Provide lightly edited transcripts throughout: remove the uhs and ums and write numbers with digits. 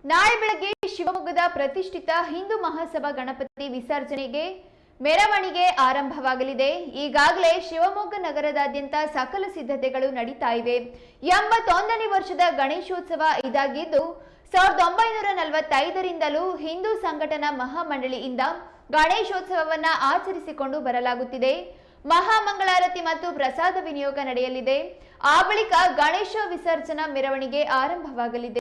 ನಾಳೆ ಬೆಳಗ್ಗೆ ಶಿವಮೊಗ್ಗದ ಪ್ರತಿಷ್ಠಿತ ಹಿಂದೂ ಮಹಾಸಭಾ ಗಣಪತಿ ವಿಸರ್ಜನೆಗೆ ಮೆರವಣಿಗೆ ಆರಂಭವಾಗಲಿದೆ. ಈಗಾಗಲೇ ಶಿವಮೊಗ್ಗ ನಗರದಾದ್ಯಂತ ಸಕಲ ಸಿದ್ಧತೆಗಳು ನಡೀತಾ ಇವೆ. 81ನೇ ವರ್ಷದ ಗಣೇಶೋತ್ಸವ ಇದಾಗಿದ್ದು 1945ರಿಂದಲೂ ಹಿಂದೂ ಸಂಘಟನಾ ಮಹಾಮಂಡಳಿಯಿಂದ ಗಣೇಶೋತ್ಸವವನ್ನು ಆಚರಿಸಿಕೊಂಡು ಬರಲಾಗುತ್ತಿದೆ. ಮಹಾಮಂಗಳಾರತಿ ಮತ್ತು ಪ್ರಸಾದ ವಿನಿಯೋಗ ನಡೆಯಲಿದೆ. ಆ ಬಳಿಕ ಗಣೇಶ ವಿಸರ್ಜನಾ ಮೆರವಣಿಗೆ ಆರಂಭವಾಗಲಿದೆ.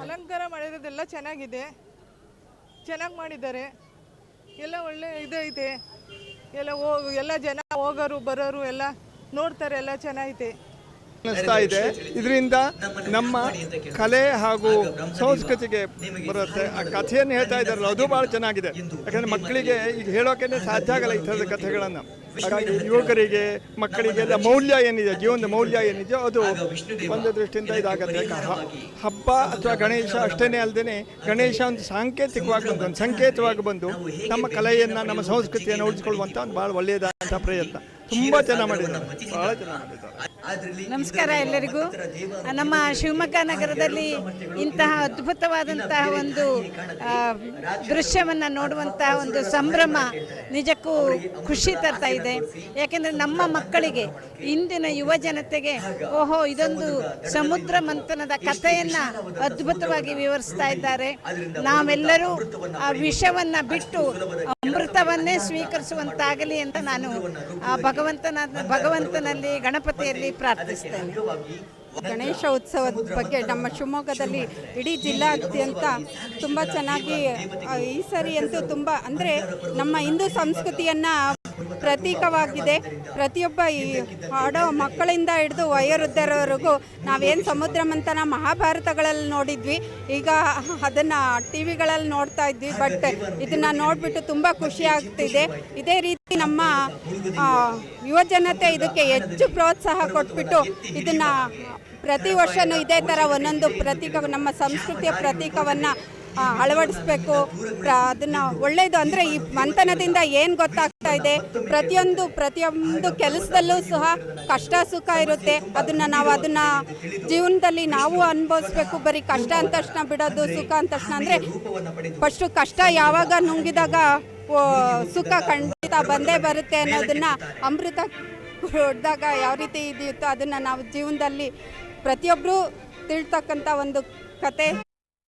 ಅಲಂಕಾರ ಮಾಡಿರೋದೆಲ್ಲ ಚೆನ್ನಾಗಿದೆ, ಚೆನ್ನಾಗಿ ಮಾಡಿದ್ದಾರೆ. ಎಲ್ಲ ಒಳ್ಳೆ ಇದೈತೆ. ಎಲ್ಲ ಜನ ಹೋಗೋರು ಬರೋರು ಎಲ್ಲ ನೋಡ್ತಾರೆ, ಎಲ್ಲ ಚೆನ್ನಾಗಿದೆ ಅನಿಸ್ತಾ ಇದೆ. ಇದರಿಂದ ನಮ್ಮ ಕಲೆ ಹಾಗೂ ಸಂಸ್ಕೃತಿಗೆ ಬರುತ್ತೆ. ಆ ಕಥೆಯನ್ನು ಹೇಳ್ತಾ ಇದ್ದಾರಲ್ಲ, ಅದು ಭಾಳ ಚೆನ್ನಾಗಿದೆ. ಯಾಕಂದರೆ ಮಕ್ಕಳಿಗೆ ಈಗ ಹೇಳೋಕೆ ಸಾಧ್ಯ ಆಗಲ್ಲ ಈ ಥರದ ಕಥೆಗಳನ್ನು. ಹಾಗಾಗಿ ಯುವಕರಿಗೆ ಮಕ್ಕಳಿಗೆಲ್ಲ ಮೌಲ್ಯ ಏನಿದೆ, ಜೀವನದ ಮೌಲ್ಯ ಏನಿದೆಯೋ ಅದು ಒಂದು ದೃಷ್ಟಿಯಿಂದ ಇದಾಗುತ್ತೆ. ಹಬ್ಬ ಅಥವಾ ಗಣೇಶ ಅಷ್ಟೇ ಅಲ್ಲದೆ ಗಣೇಶ ಒಂದು ಸಾಂಕೇತಿಕವಾಗಿ ಬಂದು ಒಂದು ಸಂಕೇತವಾಗಿ ಬಂದು ನಮ್ಮ ಕಲೆಯನ್ನು ನಮ್ಮ ಸಂಸ್ಕೃತಿಯನ್ನು ಉಳಿಸ್ಕೊಳ್ಳುವಂಥ ಒಂದು ಭಾಳ ಒಳ್ಳೆಯದಾದಂಥ ಪ್ರಯತ್ನ. ತುಂಬ ಚೆನ್ನಾಗಿ ಮಾಡಿದ್ದಾರೆ, ಭಾಳ ಚೆನ್ನಾಗಿ ಮಾಡಿದ್ದಾರೆ. ನಮಸ್ಕಾರ ಎಲ್ಲರಿಗೂ. ನಮ್ಮ ಶಿವಮೊಗ್ಗ ನಗರದಲ್ಲಿ ಇಂತಹ ಅದ್ಭುತವಾದಂತಹ ಒಂದು ದೃಶ್ಯವನ್ನು ನೋಡುವಂತಹ ಒಂದು ಸಂಭ್ರಮ ನಿಜಕ್ಕೂ ಖುಷಿ ತರ್ತಾ ಇದೆ. ಯಾಕೆಂದರೆ ನಮ್ಮ ಮಕ್ಕಳಿಗೆ, ಇಂದಿನ ಯುವ ಜನತೆಗೆ ಓಹೋ ಇದೊಂದು ಸಮುದ್ರ ಮಂಥನದ ಕಥೆಯನ್ನು ಅದ್ಭುತವಾಗಿ ವಿವರಿಸ್ತಾ ಇದ್ದಾರೆ. ನಾವೆಲ್ಲರೂ ಆ ವಿಷವನ್ನು ಬಿಟ್ಟು ಅಮೃತವನ್ನೇ ಸ್ವೀಕರಿಸುವಂತಾಗಲಿ ಅಂತ ನಾನು ಭಗವಂತನಲ್ಲಿ ಗಣಪತಿಯಲ್ಲಿ ಪ್ರಾರ್ಥಿಸ್ತೇನೆ. ಗಣೇಶ ಉತ್ಸವದ ಬಗ್ಗೆ ನಮ್ಮ ಶಿವಮೊಗ್ಗದಲ್ಲಿ ಇಡೀ ಜಿಲ್ಲಾದ್ಯಂತ ತುಂಬ ಚೆನ್ನಾಗಿ ಈ ಸರಿ ಅಂತೂ ತುಂಬ ಅಂದರೆ ನಮ್ಮ ಹಿಂದೂ ಸಂಸ್ಕೃತಿಯನ್ನು ಪ್ರತೀಕವಾಗಿದೆ. ಪ್ರತಿಯೊಬ್ಬ ಈ ಆಡೋ ಮಕ್ಕಳಿಂದ ಹಿಡಿದು ವಯೋವೃದ್ಧರವರೆಗೂ ನಾವೇನು ಸಮುದ್ರ ಮಂಥನ ಮಹಾಭಾರತಗಳಲ್ಲಿ ನೋಡಿದ್ವಿ, ಈಗ ಅದನ್ನು ಟಿ ವಿಗಳಲ್ಲಿ ನೋಡ್ತಾ ಇದ್ವಿ. ಬಟ್ ಇದನ್ನು ನೋಡಿಬಿಟ್ಟು ತುಂಬ ಖುಷಿ ಆಗ್ತಿದೆ. ಇದೇ ರೀತಿ ನಮ್ಮ ಯುವಜನತೆ ಇದಕ್ಕೆ ಹೆಚ್ಚು ಪ್ರೋತ್ಸಾಹ ಕೊಟ್ಬಿಟ್ಟು ಇದನ್ನು ಪ್ರತಿ ವರ್ಷವೂ ಇದೇ ಥರ ಒಂದೊಂದು ಪ್ರತೀಕ, ನಮ್ಮ ಸಂಸ್ಕೃತಿಯ ಪ್ರತೀಕವನ್ನು ಅಳವಡಿಸ್ಬೇಕು. ಅದನ್ನು ಒಳ್ಳೆಯದು ಅಂದರೆ ಈ ಮಂಥನದಿಂದ ಏನು ಗೊತ್ತಾಗ್ತಾ ಇದೆ, ಪ್ರತಿಯೊಂದು ಕೆಲಸದಲ್ಲೂ ಸಹ ಕಷ್ಟ ಸುಖ ಇರುತ್ತೆ. ಅದನ್ನು ಜೀವನದಲ್ಲಿ ನಾವು ಅನುಭವಿಸ್ಬೇಕು. ಬರೀ ಕಷ್ಟ ಅಂದ ತಕ್ಷಣ ಬಿಡೋದು, ಸುಖ ಅಂದ ತಕ್ಷಣ ಅಂದರೆ ಫಸ್ಟು ಕಷ್ಟ ಯಾವಾಗ ನುಂಗಿದಾಗ ಸುಖ ಖಂಡಿತ ಬಂದೇ ಬರುತ್ತೆ ಅನ್ನೋದನ್ನು ಅಮೃತ ಹೊಡೆದಾಗ ಯಾವ ರೀತಿ ಇದೆಯುತ್ತೋ ಅದನ್ನು ನಾವು ಜೀವನದಲ್ಲಿ ಪ್ರತಿಯೊಬ್ಬರು ತಿಳ್ತಕ್ಕಂಥ ಒಂದು ಕತೆ.